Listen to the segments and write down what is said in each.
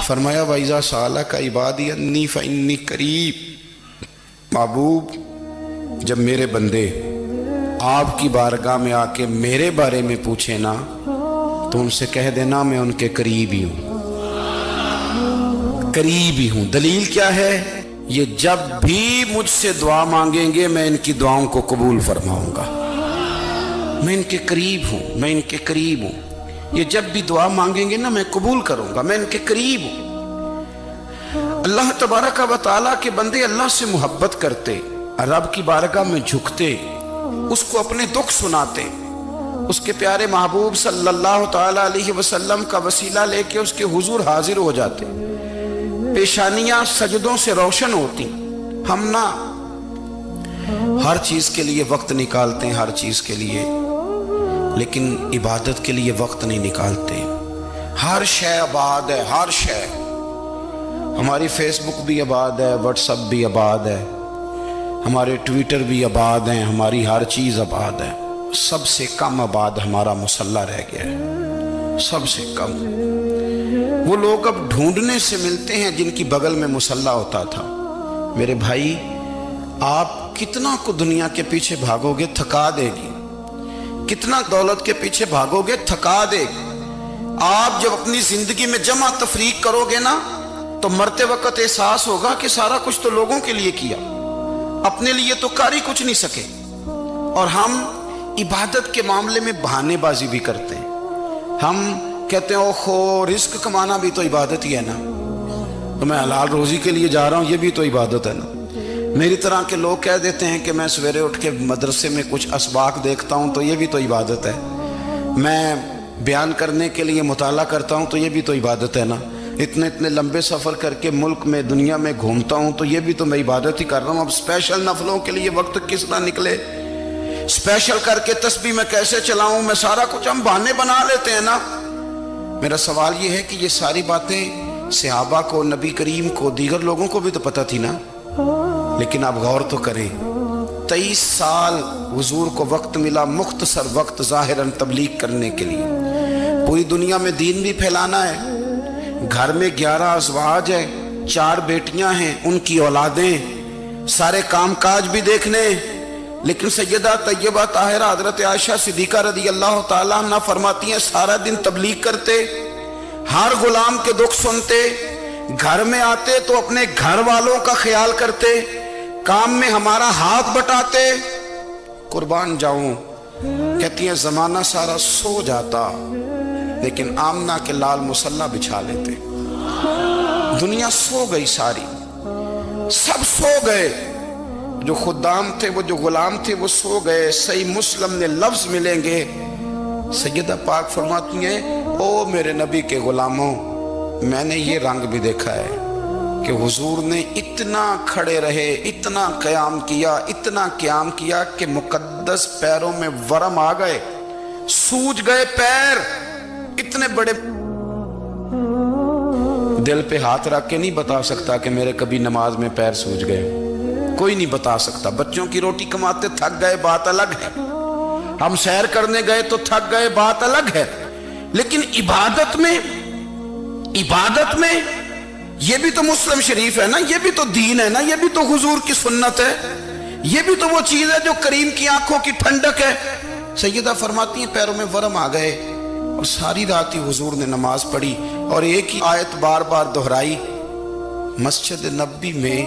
فرمایا وَإِذَا سَأَلَكَ عِبَادِي أَنِّي فَإِنِّي قَرِيب، محبوب جب میرے بندے آپ کی بارگاہ میں آ کے میرے بارے میں پوچھیں نا تو ان سے کہہ دینا میں ان کے قریب ہی ہوں، قریب ہی ہوں۔ دلیل کیا ہے؟ یہ جب بھی مجھ سے دعا مانگیں گے میں ان کی دعاؤں کو قبول فرماؤں گا، میں ان کے قریب ہوں، میں ان کے قریب ہوں۔ یہ جب بھی دعا مانگیں گے نا میں قبول کروں گا، میں ان کے قریب ہوں۔ اللہ تبارک و تعالیٰ کے بندے اللہ سے محبت کرتے، رب کی بارگاہ میں جھکتے، اس کو اپنے دکھ سناتے، اس کے پیارے محبوب صلی اللہ تعالیٰ علیہ وسلم کا وسیلہ لے کے اس کے حضور حاضر ہو جاتے، پیشانیاں سجدوں سے روشن ہوتی۔ ہم نہ ہر چیز کے لیے وقت نکالتے ہیں، ہر چیز کے لیے، لیکن عبادت کے لیے وقت نہیں نکالتے۔ ہر شے آباد ہے، ہر شے، ہماری فیس بک بھی آباد ہے، واٹس ایپ بھی آباد ہے، ہمارے ٹویٹر بھی آباد ہیں، ہماری ہر چیز آباد ہے۔ سب سے کم آباد ہمارا مصلی رہ گیا ہے، سب سے کم۔ وہ لوگ اب ڈھونڈنے سے ملتے ہیں جن کی بغل میں مصلی ہوتا تھا۔ میرے بھائی، آپ کتنا کو دنیا کے پیچھے بھاگو گے تھکا دے گی، کتنا دولت کے پیچھے بھاگو گے تھکا دے گی۔ آپ جب اپنی زندگی میں جمع تفریق کرو گے نا تو مرتے وقت احساس ہوگا کہ سارا کچھ تو لوگوں کے لیے کیا، اپنے لیے تو کر ہی کچھ نہیں سکے۔ اور ہم عبادت کے معاملے میں بہانے بازی بھی کرتے ہیں۔ ہم کہتے ہیں اوہو رزق کمانا بھی تو عبادت ہی ہے نا، تو میں حلال روزی کے لیے جا رہا ہوں، یہ بھی تو عبادت ہے نا۔ میری طرح کے لوگ کہہ دیتے ہیں کہ میں سویرے اٹھ کے مدرسے میں کچھ اسباق دیکھتا ہوں تو یہ بھی تو عبادت ہے، میں بیان کرنے کے لیے مطالعہ کرتا ہوں تو یہ بھی تو عبادت ہے نا، اتنے لمبے سفر کر کے ملک میں دنیا میں گھومتا ہوں تو یہ بھی تو میں عبادت ہی کر رہا ہوں۔ اب اسپیشل نفلوں کے لیے وقت کس طرح نکلے، اسپیشل کر کے تسبیح میں کیسے چلاؤں، میں سارا کچھ ہم بہانے بنا لیتے ہیں نا۔ میرا سوال یہ ہے کہ یہ ساری باتیں صحابہ کو، نبی کریم کو، دیگر لوگوں کو بھی تو پتہ تھی نا، لیکن آپ غور تو کریں 23 سال حضور کو وقت ملا، مختصر وقت ظاہراً تبلیغ کرنے کے لیے، پوری دنیا میں دین بھی پھیلانا ہے۔ گھر میں 11 ازواج ہے، 4 بیٹیاں ہیں، ان کی اولادیں، سارے کام کاج بھی دیکھنے، لیکن سیدہ طیبہ طاہرہ حضرت عائشہ صدیقہ رضی اللہ تعالیٰ عنہ فرماتی ہیں سارا دن تبلیغ کرتے، ہر غلام کے دکھ سنتے، گھر میں آتے تو اپنے گھر والوں کا خیال کرتے، کام میں ہمارا ہاتھ بٹاتے۔ قربان جاؤں، کہتی ہیں زمانہ سارا سو جاتا لیکن آمنہ کے لال مصلی بچھا لیتے۔ دنیا سو گئی، ساری سب سو گئے، جو خدام تھے، وہ جو غلام تھے وہ سو گئے۔ صحیح مسلم نے لفظ ملیں گے، سیدہ پاک فرماتی ہیں او میرے نبی کے غلاموں، میں نے یہ رنگ بھی دیکھا ہے کہ حضور نے اتنا کھڑے رہے، اتنا قیام کیا، اتنا قیام کیا کہ مقدس پیروں میں ورم آ گئے، سوج گئے پیر، اتنے بڑے۔ دل پہ ہاتھ رکھ کے نہیں بتا سکتا کہ میرے کبھی نماز میں پیر سوج گئے، کوئی نہیں بتا سکتا۔ بچوں کی روٹی کماتے تھک گئے بات الگ ہے، ہم سیر کرنے گئے تو تھک گئے بات الگ ہے، لیکن عبادت میں یہ بھی تو مسلم شریف ہے نا، یہ بھی تو دین ہے نا، یہ بھی تو حضور کی سنت ہے، یہ بھی تو وہ چیز ہے جو کریم کی آنکھوں کی ٹھنڈک ہے۔ سیدہ فرماتی ہیں پیروں میں ورم آ گئے، اور ساری رات ہی حضور نے نماز پڑھی اور ایک ہی آیت بار بار دہرائی۔ مسجد نبوی میں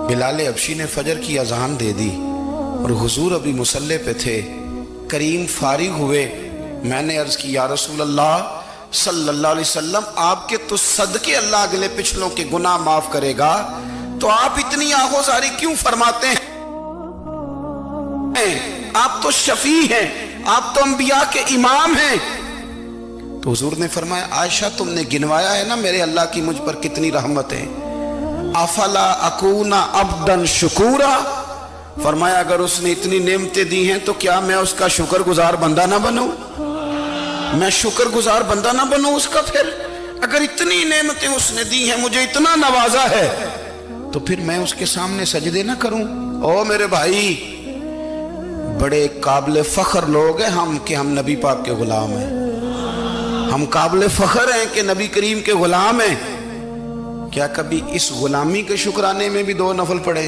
بلال حبشی نے فجر کی اذان دے دی اور حضور ابھی مصلی پہ تھے، کریم فارغ ہوئے، میں نے عرض کی یا رسول اللہ صلی اللہ علیہ وسلم، آپ کے تو صدقے اللہ اگلے پچھلوں کے گناہ معاف کرے گا، تو آپ اتنی آہوزاری کیوں فرماتے ہیں؟ آپ تو شفیع ہیں، آپ تو انبیاء کے امام ہیں۔ تو حضور نے فرمایا عائشہ تم نے گنوایا ہے نا میرے اللہ کی مجھ پر کتنی رحمت ہے، افلا اکون عبدا شکورا، فرمایا اگر اس نے اتنی نعمتیں دی ہیں تو کیا میں اس کا شکر گزار بندہ نہ بنوں، میں شکر گزار بندہ نہ بنوں اس کا؟ پھر اگر اتنی نعمتیں اس نے دی ہیں، مجھے اتنا نوازا ہے، تو پھر میں اس کے سامنے سجدے نہ کروں؟ او میرے بھائی، بڑے قابل فخر لوگ ہیں ہم کہ ہم نبی پاک کے غلام ہیں، ہم قابل فخر ہیں کہ نبی کریم کے غلام ہیں، کیا کبھی اس غلامی کے شکرانے میں بھی 2 نفل پڑھے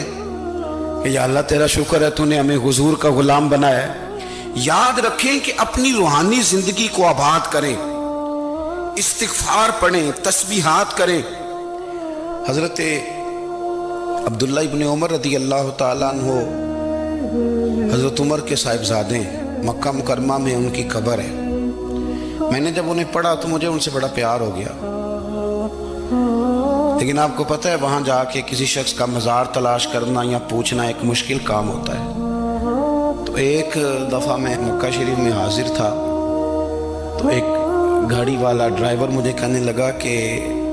کہ یا اللہ تیرا شکر ہے تو نے ہمیں حضور کا غلام بنایا ہے؟ یاد رکھیں کہ اپنی روحانی زندگی کو آباد کریں، استغفار پڑھیں، تسبیحات کریں۔ حضرت عبداللہ ابن عمر رضی اللہ تعالیٰ عنہ حضرت عمر کے صاحبزادے ہیں، مکہ مکرمہ میں ان کی قبر ہے۔ میں نے جب انہیں پڑھا تو مجھے ان سے بڑا پیار ہو گیا، لیکن آپ کو پتہ ہے وہاں جا کے کسی شخص کا مزار تلاش کرنا یا پوچھنا ایک مشکل کام ہوتا ہے۔ تو ایک دفعہ میں مکہ شریف میں حاضر تھا تو ایک گاڑی والا ڈرائیور مجھے کہنے لگا کہ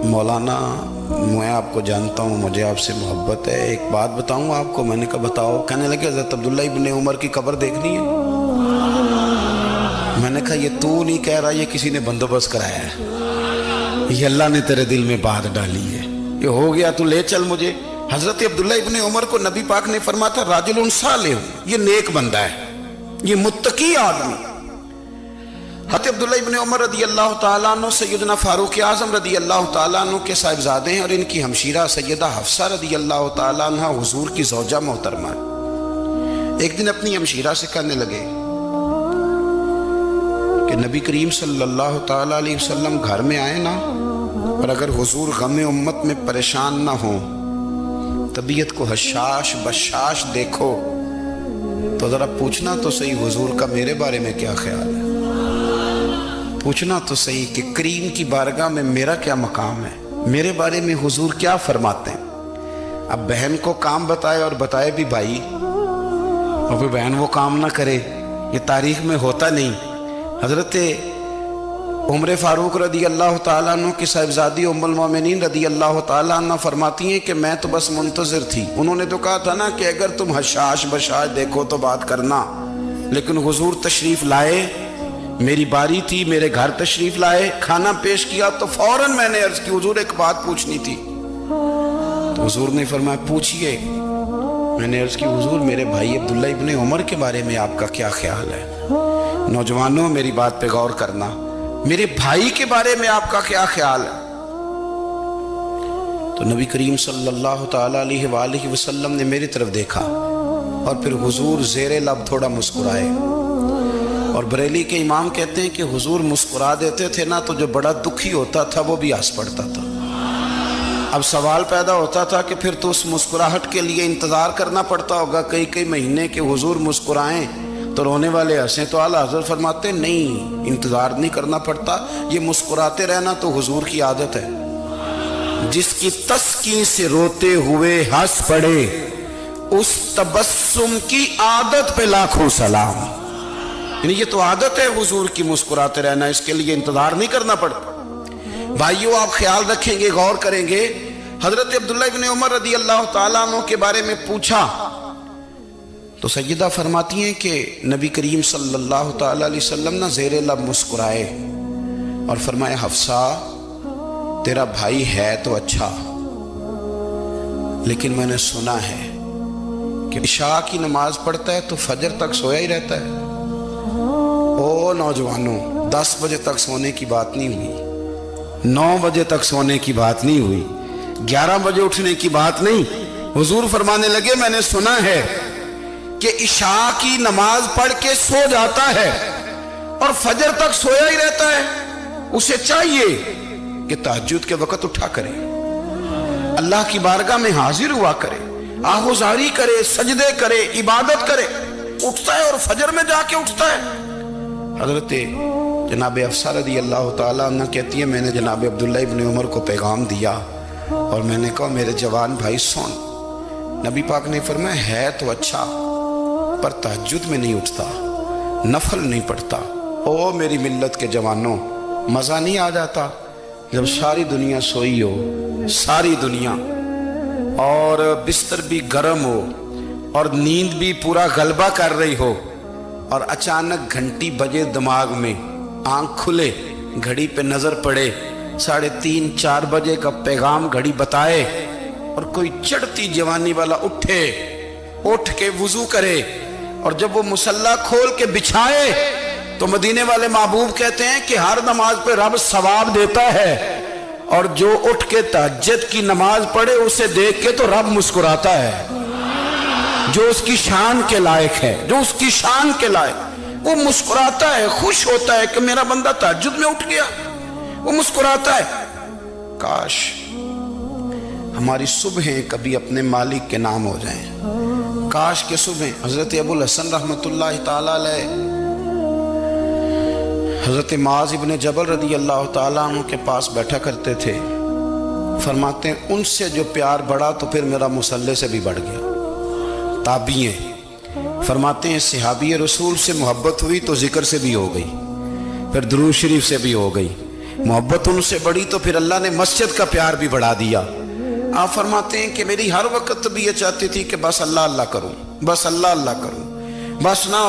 مولانا میں آپ کو جانتا ہوں، مجھے آپ سے محبت ہے، ایک بات بتاؤں آپ کو۔ میں نے کہا بتاؤ۔ کہنے لگے حضرت عبداللہ ابن عمر کی قبر دیکھنی ہے۔ میں نے کہا یہ تو نہیں کہہ رہا، یہ کسی نے بندوبست کرایا ہے، یہ اللہ نے تیرے دل میں بات ڈالی ہے، یہ ہو گیا، تو لے چل مجھے۔ حضرت عبداللہ ابن عمر کو نبی پاک نے فرمایا تھا راجل صالح، یہ نیک بندہ ہے، یہ متقی آدمی۔ حضرت عبداللہ ابن عمر رضی اللہ تعالیٰ عنہ سیدنا فاروق اعظم رضی اللہ تعالیٰ عنہ کے صاحبزادے ہیں، اور ان کی ہمشیرہ سیدہ حفصہ رضی اللہ تعالیٰ عنہ حضور کی زوجہ محترمہ ہے۔ ایک دن اپنی ہمشیرہ سے کہنے لگے کہ نبی کریم صلی اللہ تعالیٰ علیہ وسلم گھر میں آئے نا، اور اگر حضور غم امت میں پریشان نہ ہوں، طبیعت کو حشاش بشاش دیکھو تو ذرا پوچھنا تو صحیح حضور کا میرے بارے میں کیا خیال ہے، پوچھنا تو صحیح کہ کریم کی بارگاہ میں میرا کیا مقام ہے، میرے بارے میں حضور کیا فرماتے ہیں۔ اب بہن کو کام بتائے، اور بتائے بھی بھائی، اور پھر بہن وہ کام نہ کرے، یہ تاریخ میں ہوتا نہیں۔ حضرت عمر فاروق رضی اللہ تعالیٰ عنہ کی صاحبزادی ام المومنین رضی اللہ تعالیٰ عنہ فرماتی ہیں کہ میں تو بس منتظر تھی، انہوں نے تو کہا تھا نا کہ اگر تم حشاش بشاش دیکھو تو بات کرنا، لیکن حضور تشریف لائے، میری باری تھی، میرے گھر تشریف لائے، کھانا پیش کیا تو فوراً میں نے عرض کی حضور ایک بات پوچھنی تھی۔ تو حضور نے فرمایا پوچھئے۔ میں نے عرض کی حضور میرے بھائی عبداللہ ابن عمر کے بارے میں آپ کا کیا خیال ہے؟ نوجوانوں میری بات پہ غور کرنا، میرے بھائی کے بارے میں آپ کا کیا خیال ہے؟ تو نبی کریم صلی اللہ تعالیٰ علیہ وآلہ وسلم نے میری طرف دیکھا، اور پھر حضور زیر لب تھوڑا مسکرائے، اور بریلی کے امام کہتے ہیں کہ حضور مسکرا دیتے تھے نا تو جو بڑا دکھی ہوتا تھا وہ بھی ہنس پڑتا تھا۔ اب سوال پیدا ہوتا تھا کہ پھر تو اس مسکراہٹ کے لیے انتظار کرنا پڑتا ہوگا کئی مہینے کہ حضور مسکرائیں تو رونے والے ہنسیں، تو اعلیٰ حضرت فرماتے نہیں، انتظار نہیں کرنا پڑتا، یہ مسکراتے رہنا تو حضور کی عادت ہے۔ جس کی تسکین سے روتے ہوئے ہنس پڑے، اس تبسم کی عادت پہ لاکھوں سلام۔ یعنی یہ تو عادت ہے حضور کی مسکراتے رہنا، اس کے لیے انتظار نہیں کرنا پڑتا۔ بھائیو آپ خیال رکھیں گے، غور کریں گے، حضرت عبداللہ ابن عمر رضی اللہ تعالیٰ عنہ کے بارے میں پوچھا تو سیدہ فرماتی ہیں کہ نبی کریم صلی اللہ تعالیٰ علیہ وسلم نہ زیر لب مسکرائے اور فرمایا حفصہ تیرا بھائی ہے تو اچھا، لیکن میں نے سنا ہے کہ عشاء کی نماز پڑھتا ہے تو فجر تک سویا ہی رہتا ہے۔ او نوجوانوں، 10 بجے تک سونے کی بات نہیں ہوئی، 9 بجے تک سونے کی بات نہیں ہوئی، 11 بجے اٹھنے کی بات نہیں۔ حضور فرمانے لگے میں نے سنا ہے کہ عشاء کی نماز پڑھ کے سو جاتا ہے اور فجر تک سویا ہی رہتا ہے، اسے چاہیے کہ تہجد کے وقت اٹھا کرے، اللہ کی بارگاہ میں حاضر ہوا کرے، آہوزاری کرے، سجدے کرے، عبادت کرے، اٹھتا ہے اور فجر میں جا کے اٹھتا ہے۔ حضرت جناب حفصہ رضی اللہ تعالیٰ عنہ کہتی ہے میں نے جناب عبداللہ ابن عمر کو پیغام دیا اور میں نے کہا میرے جوان بھائی سن، نبی پاک نے فرمایا ہے تو اچھا پر تہجد میں نہیں اٹھتا، نفل نہیں پڑھتا۔ او میری ملت کے جوانوں، مزہ نہیں آ جاتا جب ساری دنیا سوئی ہو، ساری دنیا، اور بستر بھی گرم ہو اور نیند بھی پورا غلبہ کر رہی ہو، اور اچانک گھنٹی بجے دماغ میں، آنکھ کھلے، گھڑی پہ نظر پڑے، 3:30 4 بجے کا پیغام گھڑی بتائے، اور کوئی چڑھتی جوانی والا اٹھ کے وضو کرے، اور جب وہ مصلی کھول کے بچھائے تو مدینے والے محبوب کہتے ہیں کہ ہر نماز پہ رب ثواب دیتا ہے، اور جو اٹھ کے تہجد کی نماز پڑھے اسے دیکھ کے تو رب مسکراتا ہے، جو اس کی شان کے لائق ہے، جو اس کی شان کے لائق، وہ مسکراتا ہے، خوش ہوتا ہے کہ میرا بندہ تہجد میں اٹھ گیا، وہ مسکراتا ہے۔ کاش ہماری صبحیں کبھی اپنے مالک کے نام ہو جائیں، کاش کے صبح۔ حضرت ابو الحسن رحمت اللہ تعالی علیہ حضرت معاذ ابن جبل رضی اللہ تعالیٰ عنہ کے پاس بیٹھا کرتے تھے، فرماتے ہیں ان سے جو پیار بڑھا تو پھر میرا مصلی سے بھی بڑھ گیا۔ تابعی ہیں، فرماتے ہیں صحابی رسول سے محبت ہوئی تو ذکر سے بھی ہو گئی، پھر درود شریف سے بھی ہو گئی، محبت ان سے بڑھی تو پھر اللہ نے مسجد کا پیار بھی بڑھا دیا۔ آپ فرماتے ہیں کہ میری ہر وقت بھی یہ چاہتی تھی کہ بس اللہ اللہ کروں، بس اللہ اللہ کروں، بس نہ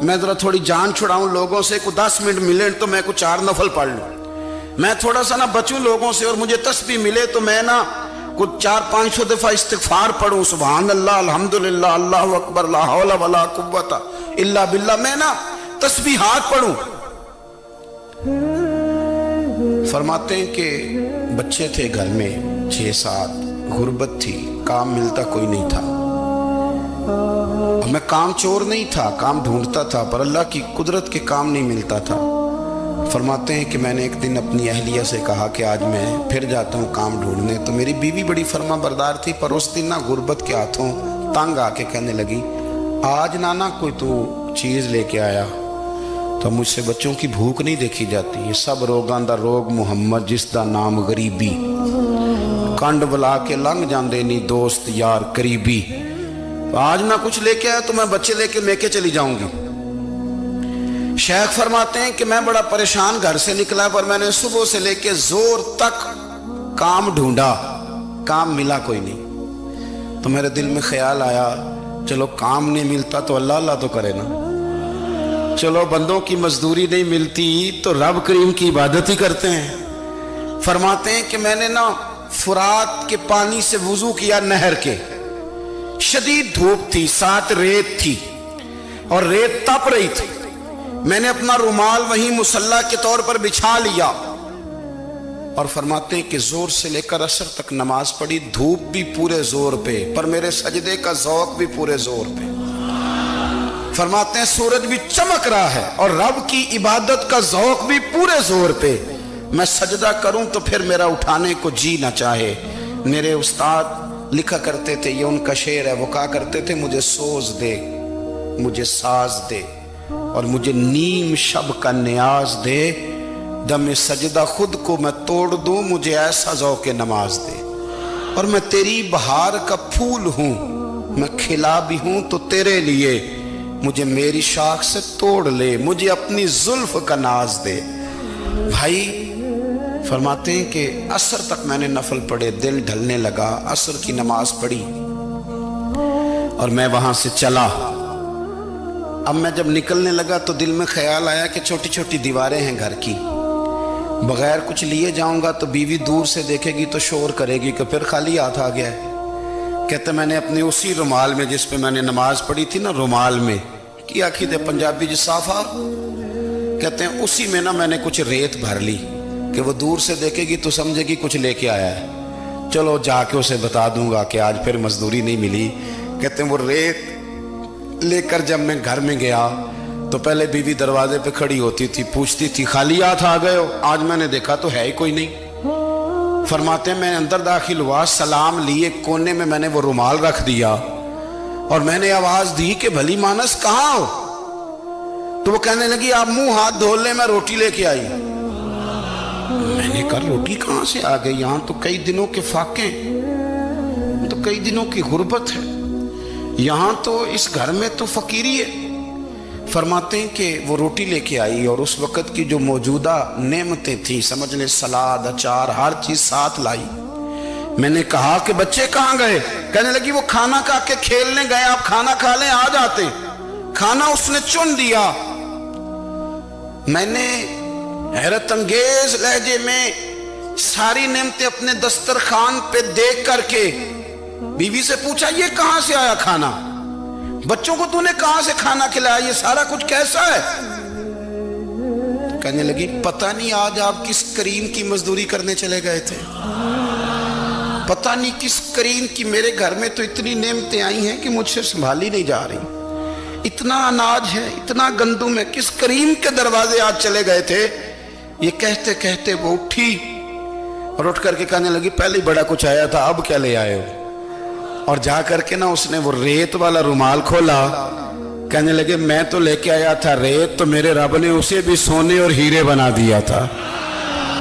میں ذرا تھوڑی جان چھڑاؤں لوگوں سے، کوئی 10 منٹ ملے تو میں کوئی 4 نفل پڑھ لوں، میں تھوڑا سا نہ بچوں لوگوں سے، اور مجھے تسبیح ملے تو میں نہ کوئی 400-500 دفعہ استغفار پڑھوں، سبحان اللہ، الحمدللہ، اللہ اکبر، لا حول ولا قوت الا باللہ، میں نہ تسبیحات پڑھوں۔ فرماتے ہیں کہ بچے تھے گھر میں 6-7، غربت تھی، کام ملتا کوئی نہیں تھا، اور میں کام چور نہیں تھا، کام ڈھونڈتا تھا، پر اللہ کی قدرت کے کام نہیں ملتا تھا۔ فرماتے ہیں کہ میں نے ایک دن اپنی اہلیہ سے کہا کہ آج میں پھر جاتا ہوں کام ڈھونڈنے، تو میری بیوی بڑی فرما بردار تھی، پر اس دن نہ غربت کے ہاتھوں تنگ آ کے کہنے لگی آج نانا کوئی تو چیز لے کے آیا، تو مجھ سے بچوں کی بھوک نہیں دیکھی جاتی، یہ سب روگاں دا روگ محمد جس دا نام غریبی، کنڈ بلا کے لنگ جاندے نہیں دوست یار قریبی، آج نہ کچھ لے کے آیا تو میں بچے لے کے چلی جاؤں گی۔ شیخ فرماتے ہیں کہ میں بڑا پریشان گھر سے نکلا، پر میں نے صبح سے لے کے زور تک کام ڈھونڈا، کام ملا کوئی نہیں، تو میرے دل میں خیال آیا چلو کام نہیں ملتا تو اللہ اللہ تو کرے نا، چلو بندوں کی مزدوری نہیں ملتی تو رب کریم کی عبادت ہی کرتے ہیں۔ فرماتے ہیں کہ میں نے نا فرات کے پانی سے وضو کیا، نہر کے، شدید دھوپ تھی، ساتھ ریت تھی اور ریت تپ رہی تھی، میں نے اپنا رومال وہیں مصلی کے طور پر بچھا لیا، اور فرماتے ہیں کہ زور سے لے کر عصر تک نماز پڑھی، دھوپ بھی پورے زور پہ، پر میرے سجدے کا ذوق بھی پورے زور پہ۔ فرماتے ہیں سورج بھی چمک رہا ہے اور رب کی عبادت کا ذوق بھی پورے زور پہ، میں سجدہ کروں تو پھر میرا اٹھانے کو جی نہ چاہے۔ میرے استاد لکھا کرتے تھے، یہ ان کا شعر ہے، وہ کہا کرتے تھے مجھے سوز دے، مجھے ساز دے، اور مجھے نیم شب کا نیاز دے، دم سجدہ خود کو میں توڑ دوں، مجھے ایسا ذوق نماز دے، اور میں تیری بہار کا پھول ہوں، میں کھلا بھی ہوں تو تیرے لیے، مجھے میری شاخ سے توڑ لے، مجھے اپنی زلف کا ناز دے۔ بھائی فرماتے ہیں کہ عصر تک میں نے نفل پڑھے، دل ڈھلنے لگا، عصر کی نماز پڑھی اور میں وہاں سے چلا۔ اب میں جب نکلنے لگا تو دل میں خیال آیا کہ چھوٹی چھوٹی دیواریں ہیں گھر کی، بغیر کچھ لیے جاؤں گا تو بیوی دور سے دیکھے گی تو شور کرے گی کہ پھر خالی ہاتھ آ گیا ہے۔ کہتے میں نے اپنے اسی رومال میں جس پہ میں نے نماز پڑھی تھی نا، رومال میں کی آخی دے پنجابی جو صافہ کہتے ہیں، اسی میں نا میں نے کچھ ریت بھر لی کہ وہ دور سے دیکھے گی تو سمجھے گی کچھ لے کے آیا ہے، چلو جا کے اسے بتا دوں گا کہ آج پھر مزدوری نہیں ملی۔ کہتے ہیں وہ ریت لے کر جب میں گھر میں گیا تو پہلے بیوی دروازے پہ کھڑی ہوتی تھی، پوچھتی تھی خالی ہاتھ آ گئے ہو؟ آج میں نے دیکھا تو ہے ہی کوئی نہیں۔ فرماتے ہیں میں اندر داخل ہوا، سلام لیے، کونے میں نے وہ رومال رکھ دیا اور میں نے آواز دی کہ بھلی مانس کہاں ہو؟ تو وہ کہنے لگی آپ منہ ہاتھ دھو لیں، میں روٹی لے کے آئی۔ میں نے کہا روٹی کہاں سے آ گئی؟ یہاں تو کئی دنوں کے فاقے، تو کئی دنوں کی غربت ہے، یہاں تو اس گھر میں تو فقیری ہے۔ فرماتے ہیں کہ وہ روٹی لے کے آئی اور اس وقت کی جو موجودہ نعمتیں تھیں، سمجھ لیں سلاد، اچار، ہر چیز ساتھ لائی۔ میں نے کہا کہ بچے کہاں گئے؟ کہنے لگی وہ کھانا کھا کے کھیلنے گئے، آپ کھانا کھا لیں آ جاتے۔ کھانا اس نے چن دیا۔ میں نے حیرت انگیز لہجے میں ساری نعمتیں اپنے دسترخوان پہ دیکھ کر کے بیوی سے پوچھا یہ کہاں سے آیا کھانا؟ بچوں کو تو نے کہاں سے کھانا کھلایا؟ یہ سارا کچھ کیسا ہے؟ کہنے لگی پتہ نہیں آج آپ کس کریم کی مزدوری کرنے چلے گئے تھے، پتہ نہیں کس کریم کی، میرے گھر میں تو اتنی نعمتیں آئی ہیں کہ مجھ سے سنبھالی نہیں جا رہی، اتنا اناج ہے، اتنا گندم ہے، کس کریم کے دروازے آج چلے گئے تھے؟ یہ کہتے کہتے وہ اٹھی اور اٹھ کر کے کہنے لگی پہلے ہی بڑا کچھ آیا تھا، اب کیا لے آئے ہو؟ اور جا کر کے نا اس نے وہ ریت والا رومال کھولا، کہنے لگے میں تو لے کے آیا تھا ریت، تو میرے رب نے اسے بھی سونے اور ہیرے بنا دیا تھا۔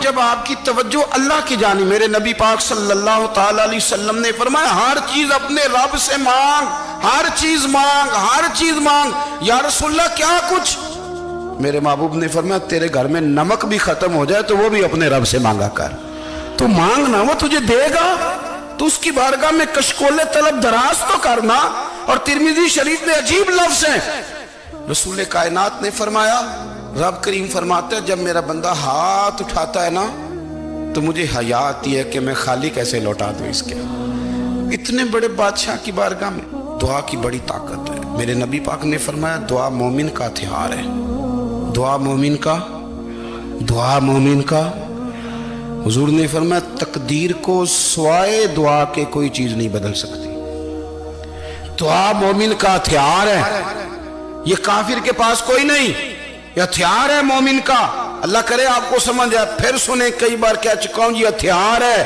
جب آپ کی توجہ اللہ کی جانب، میرے نبی پاک صلی اللہ تعالی علیہ وسلم نے فرمایا ہر چیز اپنے رب سے مانگ، ہر چیز مانگ، ہر چیز مانگ۔ یا رسول اللہ کیا کچھ؟ میرے محبوب نے فرمایا تیرے گھر میں نمک بھی ختم ہو جائے تو وہ بھی اپنے رب سے مانگا کر، تو مانگنا وہ تجھے دے گا، تو اس کی بارگاہ میں کشکول طلب دراز تو کرنا۔ اور ترمذی شریف میں عجیب لفظ ہیں، رسول کائنات نے فرمایا، رب کریم فرماتا ہے جب میرا بندہ ہاتھ اٹھاتا ہے نا تو مجھے حیا آتی ہے کہ میں خالی کیسے لوٹا دوں اس کے۔ اتنے بڑے بادشاہ کی بارگاہ میں دعا کی بڑی طاقت ہے۔ میرے نبی پاک نے فرمایا دعا مومن کا ہتھیار ہے، دعا مومن کا، دعا مومن کا۔ حضور نے فرمایا تقدیر کو سوائے دعا کے کوئی چیز نہیں بدل سکتی، دعا مومن کا ہتھیار ہے، یہ کافر کے پاس کوئی نہیں، یہ ہتھیار ہے مومن کا۔ اللہ کرے آپ کو سمجھ آئے، پھر سنیں، کئی بار کہہ چکا ہوں یہ ہتھیار ہے۔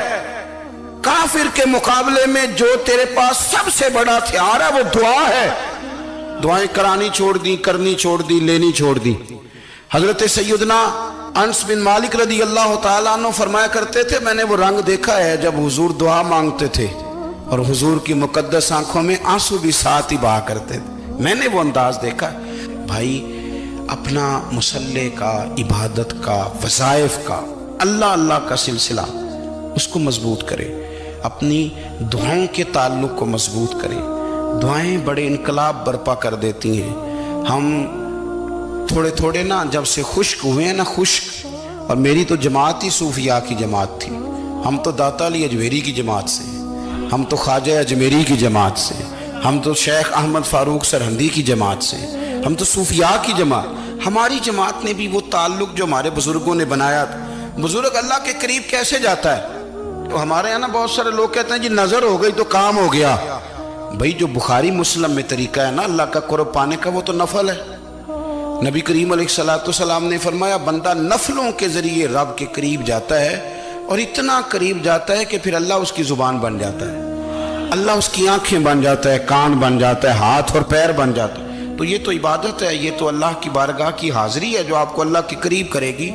کافر کے مقابلے میں جو تیرے پاس سب سے بڑا ہتھیار ہے وہ دعا ہے۔ دعائیں کرانی چھوڑ دی، کرنی چھوڑ دی، لینی چھوڑ دی۔ حضرت سیدنا انس بن مالک رضی اللہ تعالیٰ عنہ فرمایا کرتے تھے میں نے وہ رنگ دیکھا ہے جب حضور دعا مانگتے تھے اور حضور کی مقدس آنکھوں میں آنسو بھی ساتھ ہی بہا کرتے تھے، میں نے وہ انداز دیکھا۔ بھائی اپنا مصلی کا، عبادت کا، وظائف کا، اللہ اللہ کا سلسلہ اس کو مضبوط کرے، اپنی دعاؤں کے تعلق کو مضبوط کرے۔ دعائیں بڑے انقلاب برپا کر دیتی ہیں۔ ہم تھوڑے تھوڑے نا جب سے خشک ہوئے ہیں نا، خشک، اور میری تو جماعت ہی صوفیاء کی جماعت تھی، ہم تو داتا علی اجمیری کی جماعت سے، ہم تو خواجہ اجمیری کی جماعت سے، ہم تو شیخ احمد فاروق سرہندی کی جماعت سے، ہم تو صوفیاء کی جماعت۔ ہماری جماعت نے بھی وہ تعلق جو ہمارے بزرگوں نے بنایا تھا۔ بزرگ اللہ کے قریب کیسے جاتا ہے؟ تو ہمارے یہاں نا بہت سارے لوگ کہتے ہیں جی نظر ہو گئی تو کام ہو گیا۔ بھائی جو بخاری مسلم میں طریقہ ہے نا اللہ کا قرب پانے کا، وہ تو نفل ہے۔ نبی کریم علیہ السلام نے فرمایا بندہ نفلوں کے ذریعے رب کے قریب جاتا ہے، اور اتنا قریب جاتا ہے کہ پھر اللہ اس کی زبان بن جاتا ہے، اللہ اس کی آنکھیں بن جاتا ہے، کان بن جاتا ہے، ہاتھ اور پیر بن جاتا ہے۔ تو یہ تو عبادت ہے، یہ تو اللہ کی بارگاہ کی حاضری ہے جو آپ کو اللہ کے قریب کرے گی۔